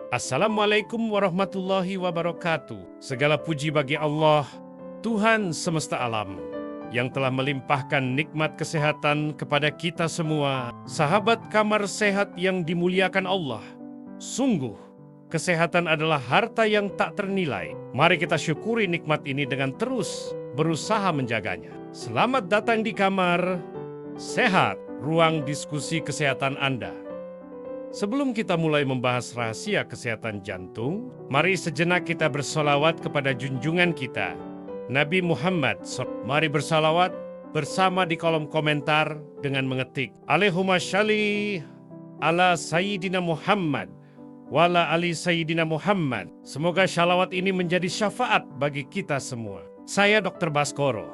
Assalamualaikum warahmatullahi wabarakatuh. Segala puji bagi Allah, Tuhan semesta alam, yang telah melimpahkan nikmat kesehatan kepada kita semua. Sahabat kamar sehat yang dimuliakan Allah. Sungguh, kesehatan adalah harta yang tak ternilai. Mari kita syukuri nikmat ini dengan terus berusaha menjaganya. Selamat datang di kamar sehat, ruang diskusi kesehatan Anda. Sebelum kita mulai membahas rahasia kesehatan jantung, mari sejenak kita bersolawat kepada junjungan kita, Nabi Muhammad. Mari bersalawat bersama di kolom komentar dengan mengetik Allahumma sholli ala Sayyidina Muhammad wala ali Sayyidina Muhammad. Semoga shalawat ini menjadi syafaat bagi kita semua. Saya Dr. Baskoro.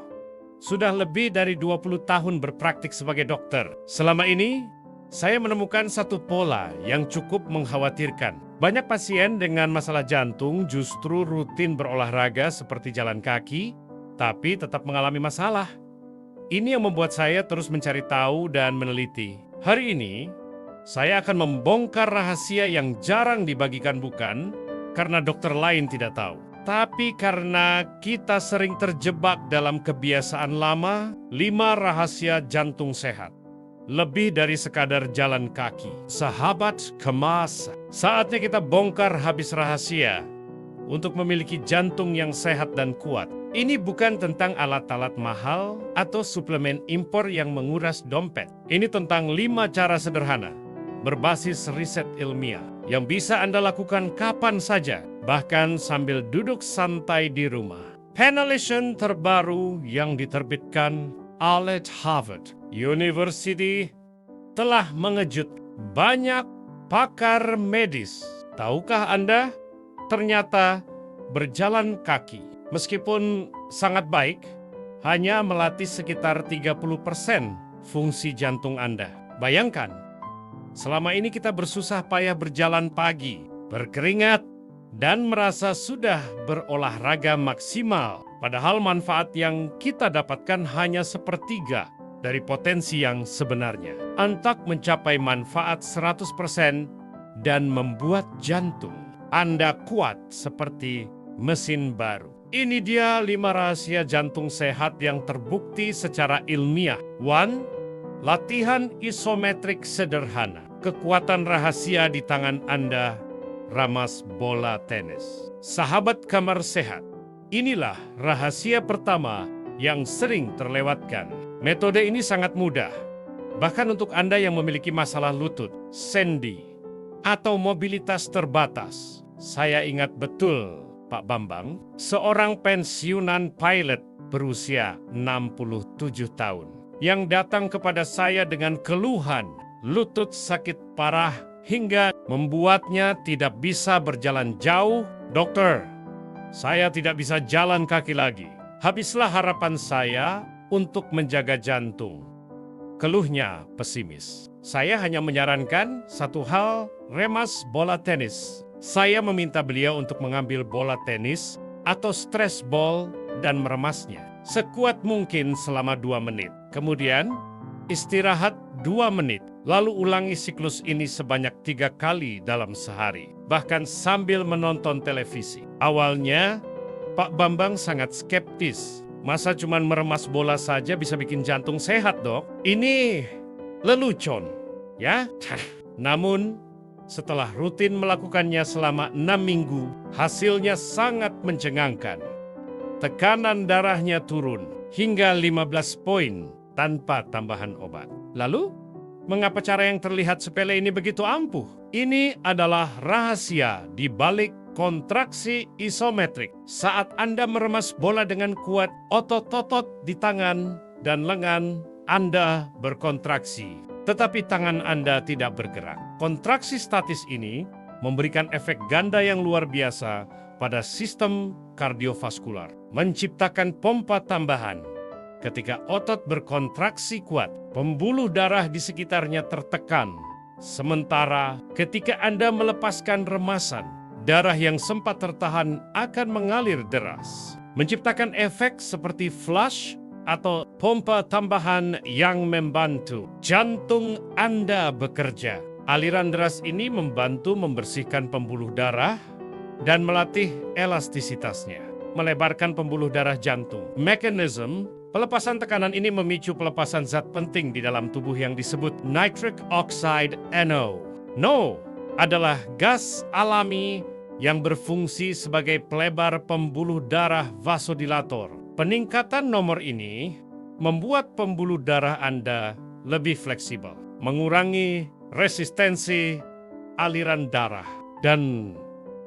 Sudah lebih dari 20 tahun berpraktik sebagai dokter. Selama ini, saya menemukan satu pola yang cukup mengkhawatirkan. Banyak pasien dengan masalah jantung justru rutin berolahraga seperti jalan kaki, tapi tetap mengalami masalah. Ini yang membuat saya terus mencari tahu dan meneliti. Hari ini, saya akan membongkar rahasia yang jarang dibagikan, bukan karena dokter lain tidak tahu, tapi karena kita sering terjebak dalam kebiasaan lama. 5 rahasia jantung sehat. Lebih dari sekadar jalan kaki. Sahabat kemas, saatnya kita bongkar habis rahasia untuk memiliki jantung yang sehat dan kuat. Ini bukan tentang alat-alat mahal atau suplemen impor yang menguras dompet. Ini tentang 5 cara sederhana berbasis riset ilmiah yang bisa Anda lakukan kapan saja, bahkan sambil duduk santai di rumah. Penelitian terbaru yang diterbitkan oleh Harvard University telah mengejut banyak pakar medis. Tahukah Anda, ternyata berjalan kaki, meskipun sangat baik, hanya melatih sekitar 30% fungsi jantung Anda. Bayangkan, selama ini kita bersusah payah berjalan pagi, berkeringat, dan merasa sudah berolahraga maksimal. Padahal manfaat yang kita dapatkan hanya sepertiga dari potensi yang sebenarnya. Untuk mencapai manfaat 100% dan membuat jantung Anda kuat seperti mesin baru. Ini dia 5 rahasia jantung sehat yang terbukti secara ilmiah. 1. Latihan isometrik sederhana. Kekuatan rahasia di tangan Anda, ramas bola tenis. Sahabat kamar sehat, inilah rahasia pertama yang sering terlewatkan. Metode ini sangat mudah, bahkan untuk Anda yang memiliki masalah lutut, sendi, atau mobilitas terbatas. Saya ingat betul Pak Bambang, seorang pensiunan pilot berusia 67 tahun, yang datang kepada saya dengan keluhan lutut sakit parah hingga membuatnya tidak bisa berjalan jauh. Dokter, saya tidak bisa jalan kaki lagi. Habislah harapan saya untuk menjaga jantung. Keluhnya pesimis. Saya hanya menyarankan satu hal, remas bola tenis. Saya meminta beliau untuk mengambil bola tenis atau stress ball dan meremasnya sekuat mungkin selama 2 menit. Kemudian istirahat 2 menit. Lalu ulangi siklus ini sebanyak 3 kali dalam sehari, bahkan sambil menonton televisi. Awalnya, Pak Bambang sangat skeptis. Masa cuman meremas bola saja bisa bikin jantung sehat, Dok? Ini lelucon, ya? Namun, setelah rutin melakukannya selama 6 minggu, hasilnya sangat mencengangkan. Tekanan darahnya turun hingga 15 poin tanpa tambahan obat. Lalu, mengapa cara yang terlihat sepele ini begitu ampuh? Ini adalah rahasia di balik kontraksi isometrik. Saat Anda meremas bola dengan kuat, otot-otot di tangan dan lengan Anda berkontraksi, tetapi tangan Anda tidak bergerak. Kontraksi statis ini memberikan efek ganda yang luar biasa pada sistem kardiovaskular, menciptakan pompa tambahan. Ketika otot berkontraksi kuat, pembuluh darah di sekitarnya tertekan. Sementara ketika Anda melepaskan remasan, darah yang sempat tertahan akan mengalir deras, menciptakan efek seperti flush atau pompa tambahan yang membantu jantung Anda bekerja Aliran deras ini membantu membersihkan pembuluh darah dan melatih elastisitasnya, melebarkan pembuluh darah jantung. Mekanisme pelepasan tekanan ini memicu pelepasan zat penting di dalam tubuh yang disebut nitric oxide NO. NO adalah gas alami yang berfungsi sebagai pelebar pembuluh darah vasodilator. Peningkatan nomor ini membuat pembuluh darah Anda lebih fleksibel, mengurangi resistensi aliran darah, dan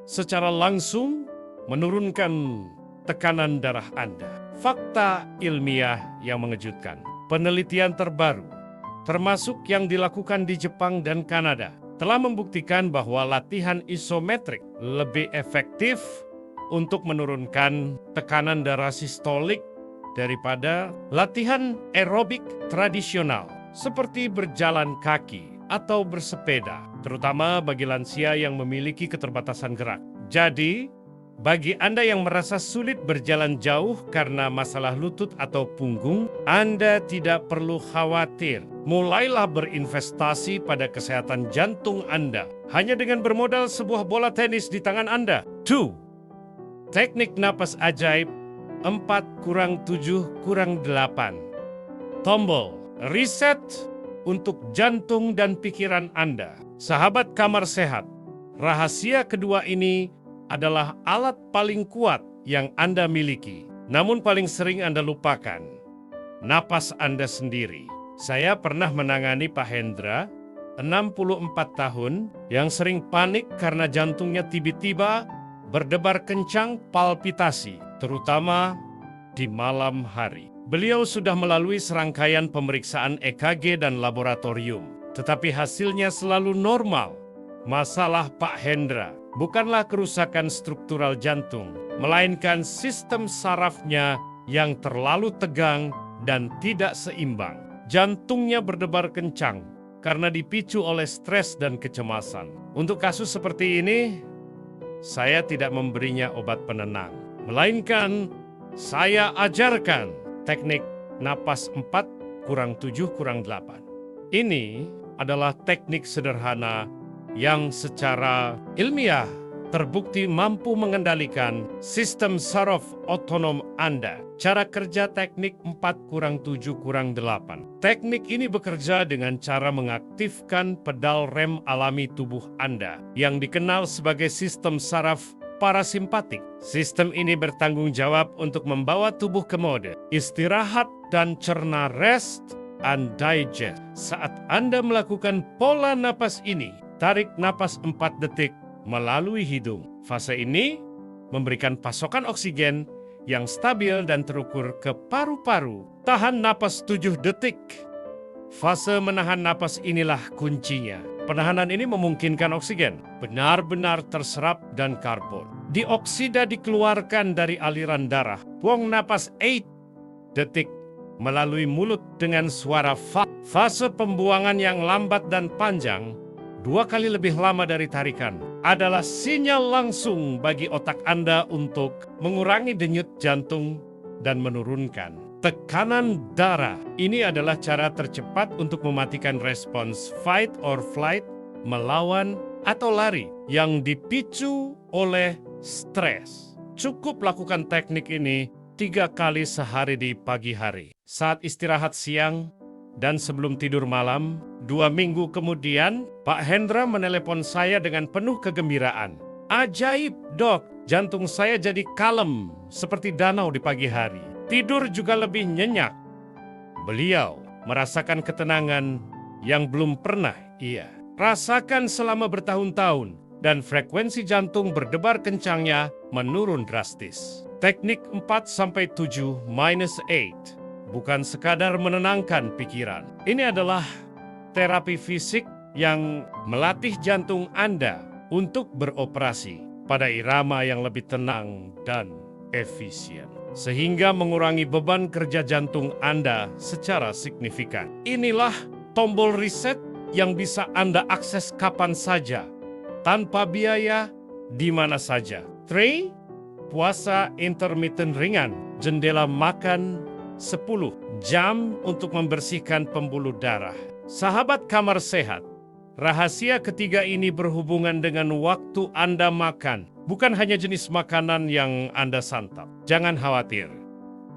secara langsung menurunkan tekanan darah Anda. Fakta ilmiah yang mengejutkan. Penelitian terbaru, termasuk yang dilakukan di Jepang dan Kanada, telah membuktikan bahwa latihan isometrik lebih efektif untuk menurunkan tekanan darah sistolik daripada latihan aerobik tradisional seperti berjalan kaki atau bersepeda, terutama bagi lansia yang memiliki keterbatasan gerak. Jadi, bagi Anda yang merasa sulit berjalan jauh karena masalah lutut atau punggung, Anda tidak perlu khawatir. Mulailah berinvestasi pada kesehatan jantung Anda hanya dengan bermodal sebuah bola tenis di tangan Anda. 2. Teknik napas ajaib 4+7+8. Tombol reset untuk jantung dan pikiran Anda. Sahabat kamar sehat, rahasia kedua ini adalah alat paling kuat yang Anda miliki, namun paling sering Anda lupakan. Napas Anda sendiri. Saya pernah menangani Pak Hendra, 64 tahun, yang sering panik karena jantungnya tiba-tiba berdebar kencang palpitasi, terutama di malam hari. Beliau sudah melalui serangkaian pemeriksaan EKG dan laboratorium, tetapi hasilnya selalu normal. Masalah Pak Hendra bukanlah kerusakan struktural jantung, melainkan sistem sarafnya yang terlalu tegang dan tidak seimbang. Jantungnya berdebar kencang karena dipicu oleh stres dan kecemasan. Untuk kasus seperti ini, saya tidak memberinya obat penenang, melainkan saya ajarkan teknik napas 4+7+8. Ini adalah teknik sederhana yang secara ilmiah terbukti mampu mengendalikan sistem saraf otonom Anda. Cara kerja teknik 4+7+8. Teknik ini bekerja dengan cara mengaktifkan pedal rem alami tubuh Anda yang dikenal sebagai sistem saraf parasimpatik. Sistem ini bertanggung jawab untuk membawa tubuh ke mode istirahat dan cerna rest and digest. Saat Anda melakukan pola napas ini, tarik napas 4 detik melalui hidung. Fase ini memberikan pasokan oksigen yang stabil dan terukur ke paru-paru. Tahan napas 7 detik. Fase menahan napas inilah kuncinya. Penahanan ini memungkinkan oksigen benar-benar terserap dan karbon dioksida dikeluarkan dari aliran darah. Buang napas 8 detik melalui mulut dengan suara fa. Fase pembuangan yang lambat dan panjang, 2 kali lebih lama dari tarikan, adalah sinyal langsung bagi otak Anda untuk mengurangi denyut jantung dan menurunkan tekanan darah. Ini adalah cara tercepat untuk mematikan respons fight or flight, melawan atau lari yang dipicu oleh stres. Cukup lakukan teknik ini 3 kali sehari di pagi hari, saat istirahat siang, dan sebelum tidur malam. 2 minggu kemudian, Pak Hendra menelepon saya dengan penuh kegembiraan. Ajaib, Dok, jantung saya jadi kalem seperti danau di pagi hari. Tidur juga lebih nyenyak. Beliau merasakan ketenangan yang belum pernah ia rasakan selama bertahun-tahun, dan frekuensi jantung berdebar kencangnya menurun drastis. Teknik 4+7-8 bukan sekadar menenangkan pikiran. Ini adalah terapi fisik yang melatih jantung Anda untuk beroperasi pada irama yang lebih tenang dan efisien, sehingga mengurangi beban kerja jantung Anda secara signifikan. Inilah tombol reset yang bisa Anda akses kapan saja, tanpa biaya, di mana saja. 3. Puasa intermittent ringan, jendela makan 10 jam untuk membersihkan pembuluh darah. Sahabat kamar sehat, Rahasia ketiga ini berhubungan dengan waktu Anda makan, bukan hanya jenis makanan yang Anda santap. Jangan khawatir.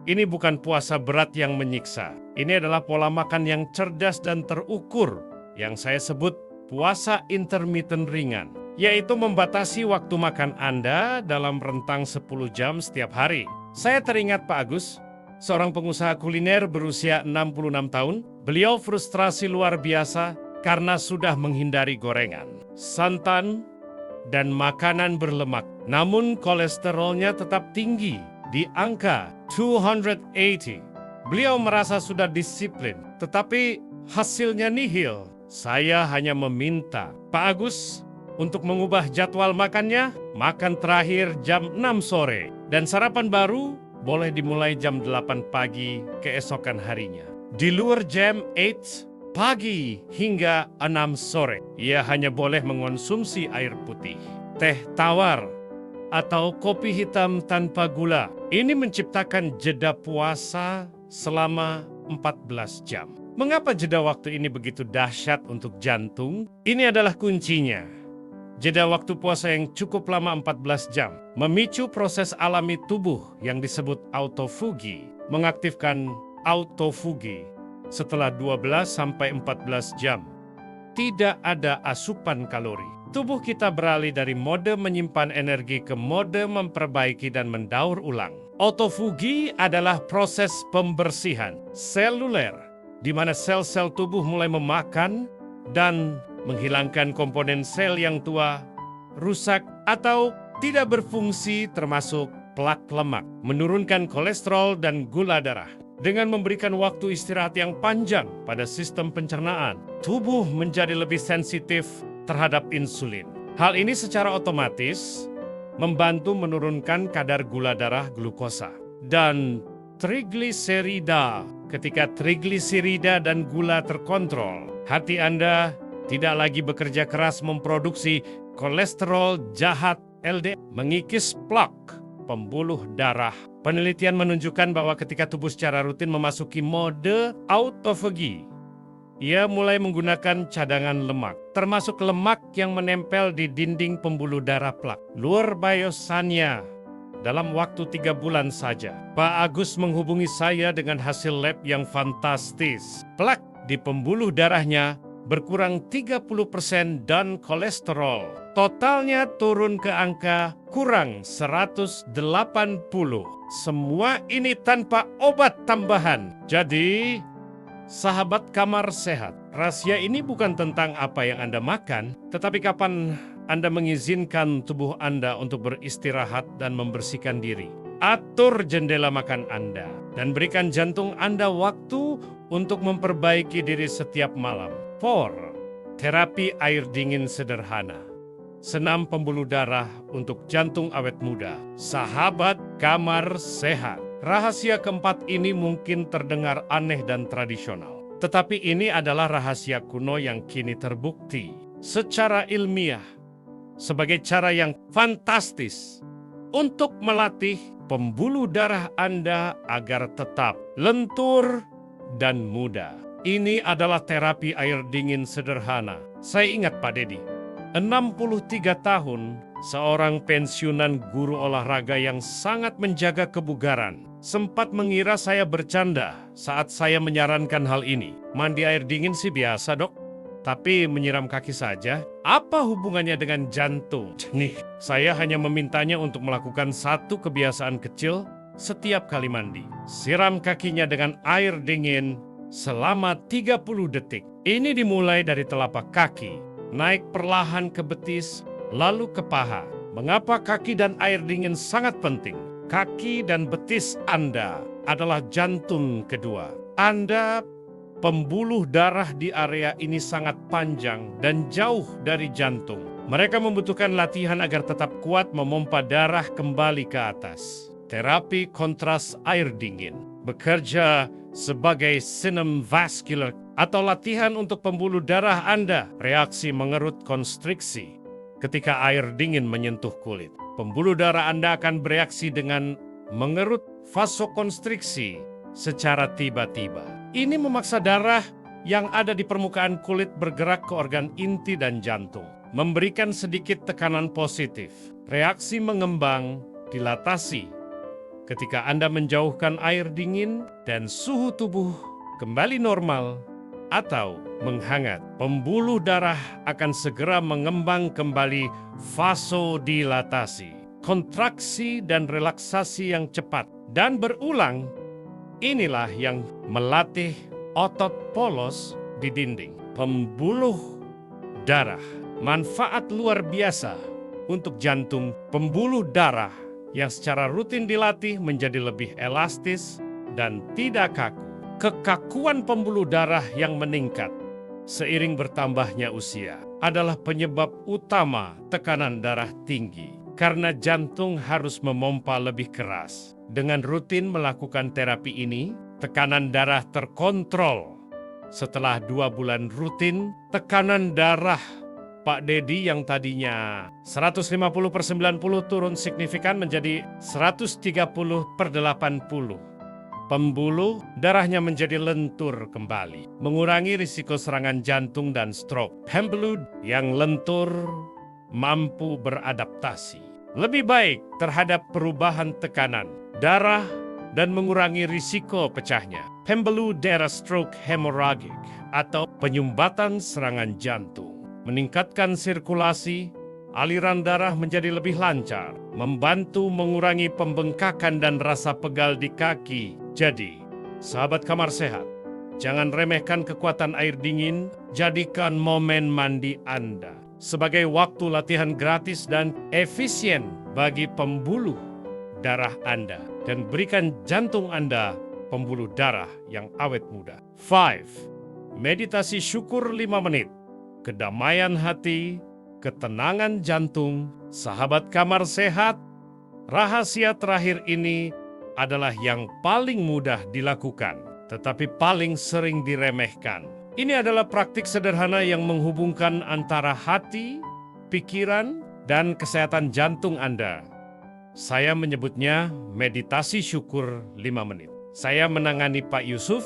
Ini bukan puasa berat yang menyiksa. Ini adalah pola makan yang cerdas dan terukur, yang saya sebut puasa intermittent ringan, yaitu membatasi waktu makan Anda dalam rentang 10 jam setiap hari. Saya teringat Pak Agus, seorang pengusaha kuliner berusia 66 tahun. Beliau frustrasi luar biasa karena sudah menghindari gorengan, santan, dan makanan berlemak. Namun kolesterolnya tetap tinggi di angka 280. Beliau merasa sudah disiplin, tetapi hasilnya nihil. Saya hanya meminta Pak Agus untuk mengubah jadwal makannya, makan terakhir jam 6 sore, dan sarapan baru boleh dimulai jam 8 pagi keesokan harinya. Di luar jam 8 pagi hingga 6 sore, ia hanya boleh mengonsumsi air putih, teh tawar, atau kopi hitam tanpa gula. Ini menciptakan jeda puasa selama 14 jam. Mengapa jeda waktu ini begitu dahsyat untuk jantung? Ini adalah kuncinya. Jeda waktu puasa yang cukup lama 14 jam memicu proses alami tubuh yang disebut autofugi, mengaktifkan autofugi setelah 12-14 jam. Tidak ada asupan kalori. Tubuh kita beralih dari mode menyimpan energi ke mode memperbaiki dan mendaur ulang. Autofugi adalah proses pembersihan seluler, di mana sel-sel tubuh mulai memakan dan menghilangkan komponen sel yang tua, rusak, atau tidak berfungsi termasuk plak lemak, menurunkan kolesterol dan gula darah. Dengan memberikan waktu istirahat yang panjang pada sistem pencernaan, tubuh menjadi lebih sensitif terhadap insulin. Hal ini secara otomatis membantu menurunkan kadar gula darah glukosa dan trigliserida. Ketika trigliserida dan gula terkontrol, hati Anda tidak lagi bekerja keras memproduksi kolesterol jahat LDL, mengikis plak pembuluh darah. Penelitian menunjukkan bahwa ketika tubuh secara rutin memasuki mode autophagy, ia mulai menggunakan cadangan lemak, termasuk lemak yang menempel di dinding pembuluh darah plak, luar biosanya, dalam waktu 3 bulan saja. Pak Agus menghubungi saya dengan hasil lab yang fantastis. Plak di pembuluh darahnya berkurang 30% dan kolesterol totalnya turun ke angka kurang 180. Semua ini tanpa obat tambahan. Jadi, sahabat kamar sehat, rahasia ini bukan tentang apa yang Anda makan, tetapi kapan Anda mengizinkan tubuh Anda untuk beristirahat dan membersihkan diri. Atur jendela makan Anda dan berikan jantung Anda waktu untuk memperbaiki diri setiap malam. 4. Terapi air dingin sederhana. Senam pembuluh darah untuk jantung awet muda. Sahabat kamar sehat. Rahasia keempat ini mungkin terdengar aneh dan tradisional. Tetapi ini adalah rahasia kuno yang kini terbukti secara ilmiah sebagai cara yang fantastis untuk melatih pembuluh darah Anda agar tetap lentur dan muda. Ini adalah terapi air dingin sederhana. Saya ingat Pak Dedi, 63 tahun, seorang pensiunan guru olahraga yang sangat menjaga kebugaran, sempat mengira saya bercanda saat saya menyarankan hal ini. Mandi air dingin sih biasa dok, tapi menyiram kaki saja, apa hubungannya dengan jantung? Nih, saya hanya memintanya untuk melakukan satu kebiasaan kecil setiap kali mandi. Siram kakinya dengan air dingin selama 30 detik. Ini dimulai dari telapak kaki, naik perlahan ke betis, lalu ke paha. Mengapa kaki dan air dingin sangat penting? Kaki dan betis Anda adalah jantung kedua. Anda, pembuluh darah di area ini sangat panjang dan jauh dari jantung. Mereka membutuhkan latihan agar tetap kuat memompa darah kembali ke atas. Terapi kontras air dingin bekerja sebagai sinem vascular atau latihan untuk pembuluh darah Anda. Reaksi mengerut konstriksi ketika air dingin menyentuh kulit. Pembuluh darah Anda akan bereaksi dengan mengerut vasokonstriksi secara tiba-tiba. Ini memaksa darah yang ada di permukaan kulit bergerak ke organ inti dan jantung, memberikan sedikit tekanan positif. Reaksi mengembang, dilatasi. Ketika Anda menjauhkan air dingin dan suhu tubuh kembali normal atau menghangat, pembuluh darah akan segera mengembang kembali vasodilatasi. Kontraksi dan relaksasi yang cepat dan berulang, inilah yang melatih otot polos di dinding. Pembuluh darah, manfaat luar biasa untuk jantung. Pembuluh darah yang secara rutin dilatih menjadi lebih elastis dan tidak kaku. Kekakuan pembuluh darah yang meningkat seiring bertambahnya usia adalah penyebab utama tekanan darah tinggi. Karena jantung harus memompa lebih keras. Dengan rutin melakukan terapi ini, tekanan darah terkontrol. Setelah 2 bulan rutin, tekanan darah Pak Dedi yang tadinya 150/90 turun signifikan menjadi 130/80. Pembuluh darahnya menjadi lentur kembali, mengurangi risiko serangan jantung dan stroke. Pembuluh yang lentur mampu beradaptasi lebih baik terhadap perubahan tekanan darah dan mengurangi risiko pecahnya pembuluh darah stroke hemorrhagic atau penyumbatan serangan jantung. Meningkatkan sirkulasi, aliran darah menjadi lebih lancar, membantu mengurangi pembengkakan dan rasa pegal di kaki. Jadi, sahabat kamar sehat, jangan remehkan kekuatan air dingin, jadikan momen mandi Anda sebagai waktu latihan gratis dan efisien bagi pembuluh darah Anda dan berikan jantung Anda pembuluh darah yang awet muda. 5. Meditasi syukur 5 menit. Kedamaian hati, ketenangan jantung, sahabat kamar sehat. Rahasia terakhir ini adalah yang paling mudah dilakukan, tetapi paling sering diremehkan. Ini adalah praktik sederhana yang menghubungkan antara hati, pikiran, dan kesehatan jantung Anda. Saya menyebutnya meditasi syukur 5 menit. Saya menangani Pak Yusuf,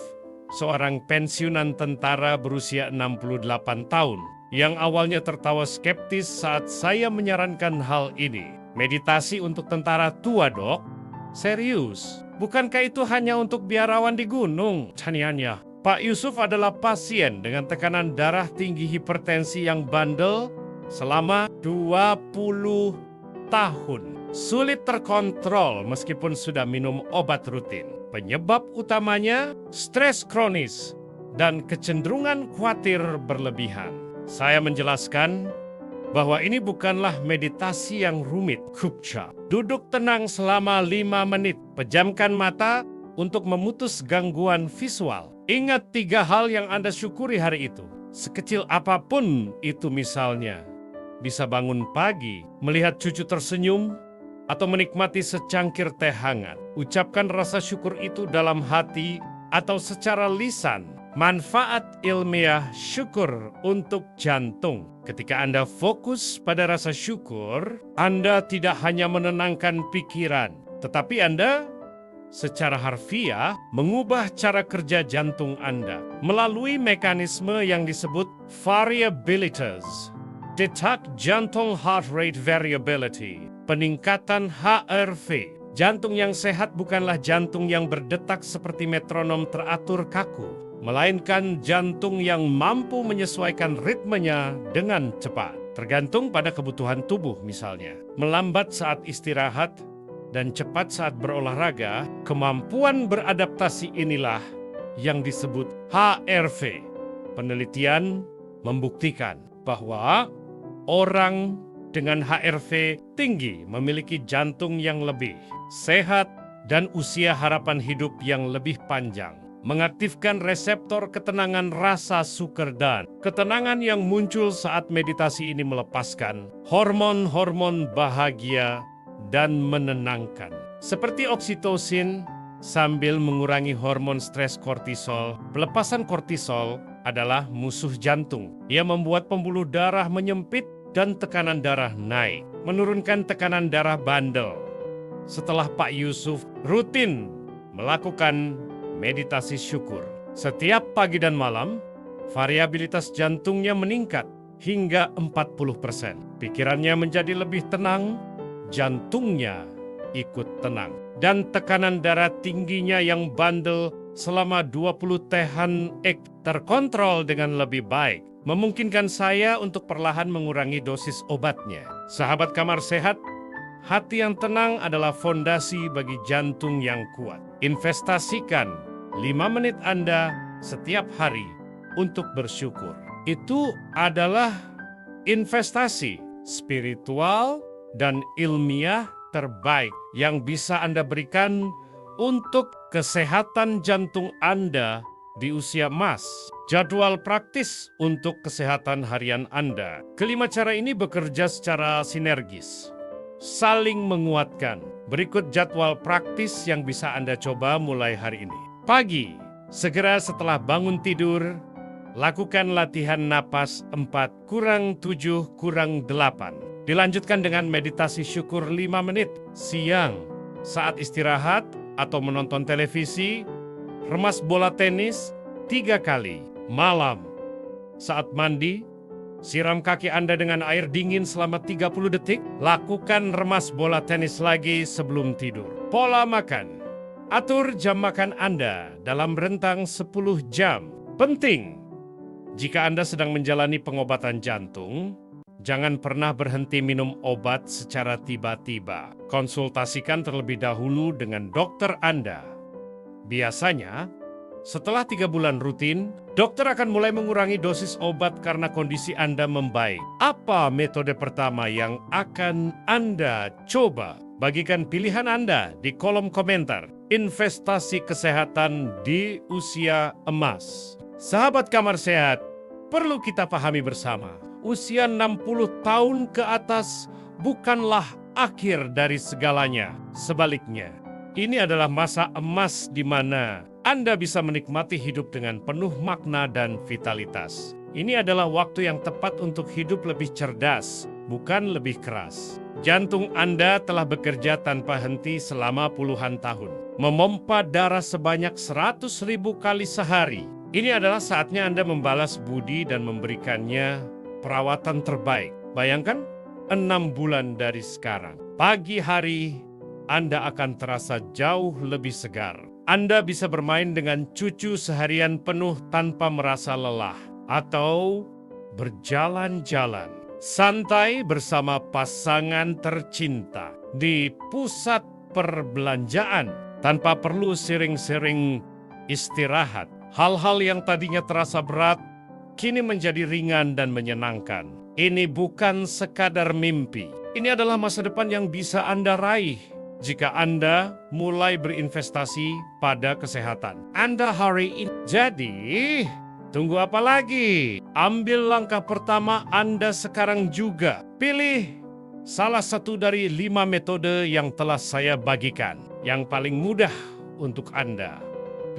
seorang pensiunan tentara berusia 68 tahun, yang awalnya tertawa skeptis saat saya menyarankan hal ini. Meditasi untuk tentara tua, Dok? Serius? Bukankah itu hanya untuk biarawan di gunung? Tanianya. Pak Yusuf adalah pasien dengan tekanan darah tinggi hipertensi yang bandel selama 20 tahun. Sulit terkontrol meskipun sudah minum obat rutin. Penyebab utamanya stres kronis dan kecenderungan khawatir berlebihan. Saya menjelaskan bahwa ini bukanlah meditasi yang rumit. Kupcha. Duduk tenang selama 5 menit. Pejamkan mata untuk memutus gangguan visual. Ingat 3 hal yang Anda syukuri hari itu. Sekecil apapun itu misalnya. Bisa bangun pagi, melihat cucu tersenyum, atau menikmati secangkir teh hangat. Ucapkan rasa syukur itu dalam hati atau secara lisan. Manfaat ilmiah syukur untuk jantung. Ketika Anda fokus pada rasa syukur, Anda tidak hanya menenangkan pikiran, tetapi Anda secara harfiah mengubah cara kerja jantung Anda melalui mekanisme yang disebut variabilitas. Detak jantung heart rate variability, peningkatan HRV. Jantung yang sehat bukanlah jantung yang berdetak seperti metronom teratur kaku, melainkan jantung yang mampu menyesuaikan ritmenya dengan cepat. Tergantung pada kebutuhan tubuh misalnya. Melambat saat istirahat dan cepat saat berolahraga, kemampuan beradaptasi inilah yang disebut HRV. Penelitian membuktikan bahwa orang dengan HRV tinggi memiliki jantung yang lebih sehat dan usia harapan hidup yang lebih panjang. Mengaktifkan reseptor ketenangan rasa syukur dan ketenangan yang muncul saat meditasi ini melepaskan hormon-hormon bahagia dan menenangkan. Seperti oksitosin sambil mengurangi hormon stres kortisol. Pelepasan kortisol adalah musuh jantung. Ia membuat pembuluh darah menyempit dan tekanan darah naik, menurunkan tekanan darah bandel. Setelah Pak Yusuf rutin melakukan meditasi syukur setiap pagi dan malam, variabilitas jantungnya meningkat hingga 40%. Pikirannya menjadi lebih tenang, jantungnya ikut tenang. Dan tekanan darah tingginya yang bandel selama 20 tehan terkontrol dengan lebih baik, memungkinkan saya untuk perlahan mengurangi dosis obatnya. Sahabat Kamar Sehat, hati yang tenang adalah fondasi bagi jantung yang kuat. Investasikan 5 menit Anda setiap hari untuk bersyukur. Itu adalah investasi spiritual dan ilmiah terbaik yang bisa Anda berikan untuk kesehatan jantung Anda di usia emas. Jadwal praktis untuk kesehatan harian Anda. Kelima cara ini bekerja secara sinergis, saling menguatkan. Berikut jadwal praktis yang bisa Anda coba mulai hari ini. Pagi, segera setelah bangun tidur, lakukan latihan napas 4+7+8. Dilanjutkan dengan meditasi syukur 5 menit. Siang, saat istirahat atau menonton televisi, remas bola tenis 3 kali. Malam, saat mandi, siram kaki Anda dengan air dingin selama 30 detik. Lakukan remas bola tenis lagi sebelum tidur. Pola makan. Atur jam makan Anda dalam rentang 10 jam. Penting, jika Anda sedang menjalani pengobatan jantung, jangan pernah berhenti minum obat secara tiba-tiba. Konsultasikan terlebih dahulu dengan dokter Anda. Biasanya, setelah 3 bulan rutin, dokter akan mulai mengurangi dosis obat karena kondisi Anda membaik. Apa metode pertama yang akan Anda coba? Bagikan pilihan Anda di kolom komentar. Investasi kesehatan di usia emas. Sahabat Kamar Sehat, perlu kita pahami bersama, usia 60 tahun ke atas bukanlah akhir dari segalanya. Sebaliknya, ini adalah masa emas di mana Anda bisa menikmati hidup dengan penuh makna dan vitalitas. Ini adalah waktu yang tepat untuk hidup lebih cerdas, bukan lebih keras. Jantung Anda telah bekerja tanpa henti selama puluhan tahun, memompa darah sebanyak 100.000 kali sehari. Ini adalah saatnya Anda membalas budi dan memberikannya perawatan terbaik. Bayangkan, 6 bulan dari sekarang. Pagi hari, Anda akan terasa jauh lebih segar. Anda bisa bermain dengan cucu seharian penuh tanpa merasa lelah. Atau berjalan-jalan santai bersama pasangan tercinta di pusat perbelanjaan tanpa perlu sering-sering istirahat. Hal-hal yang tadinya terasa berat kini menjadi ringan dan menyenangkan. Ini bukan sekadar mimpi. Ini adalah masa depan yang bisa Anda raih jika Anda mulai berinvestasi pada kesehatan Anda hari ini. Jadi, tunggu apa lagi? Ambil langkah pertama Anda sekarang juga. Pilih salah satu dari 5 metode yang telah saya bagikan, yang paling mudah untuk Anda.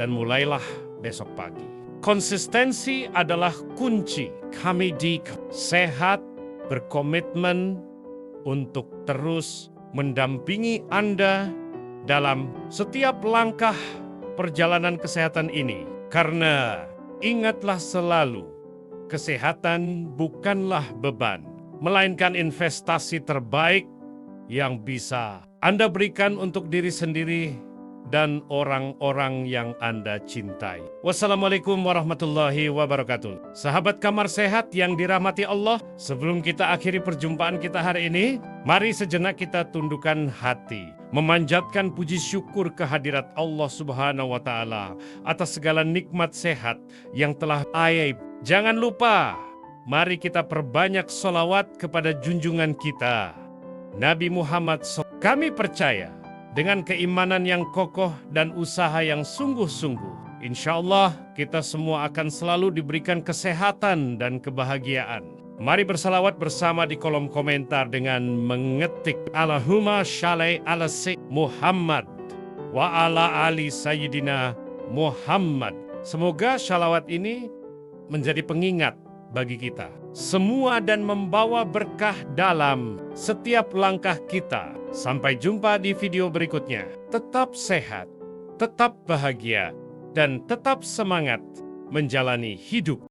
Dan mulailah besok pagi. Konsistensi adalah kunci. Kami di Sehat berkomitmen untuk terus mendampingi Anda dalam setiap langkah perjalanan kesehatan ini. Karena ingatlah selalu, kesehatan bukanlah beban, melainkan investasi terbaik yang bisa Anda berikan untuk diri sendiri dan orang-orang yang Anda cintai. Wassalamualaikum warahmatullahi wabarakatuh. Sahabat Kamar Sehat yang dirahmati Allah, sebelum kita akhiri perjumpaan kita hari ini, mari sejenak kita tundukkan hati, memanjatkan puji syukur kehadirat Allah Subhanahu wa Ta'ala atas segala nikmat sehat yang telah aib. Jangan lupa, mari kita perbanyak sholawat kepada junjungan kita, Nabi Muhammad SAW. Kami percaya, dengan keimanan yang kokoh dan usaha yang sungguh-sungguh, insya Allah kita semua akan selalu diberikan kesehatan dan kebahagiaan. Mari bersalawat bersama di kolom komentar dengan mengetik Allahumma sholli ala Sayyidina Muhammad wa ala ali Sayyidina Muhammad. Semoga shalawat ini menjadi pengingat bagi kita semua dan membawa berkah dalam setiap langkah kita. Sampai jumpa di video berikutnya. Tetap sehat, tetap bahagia, dan tetap semangat menjalani hidup.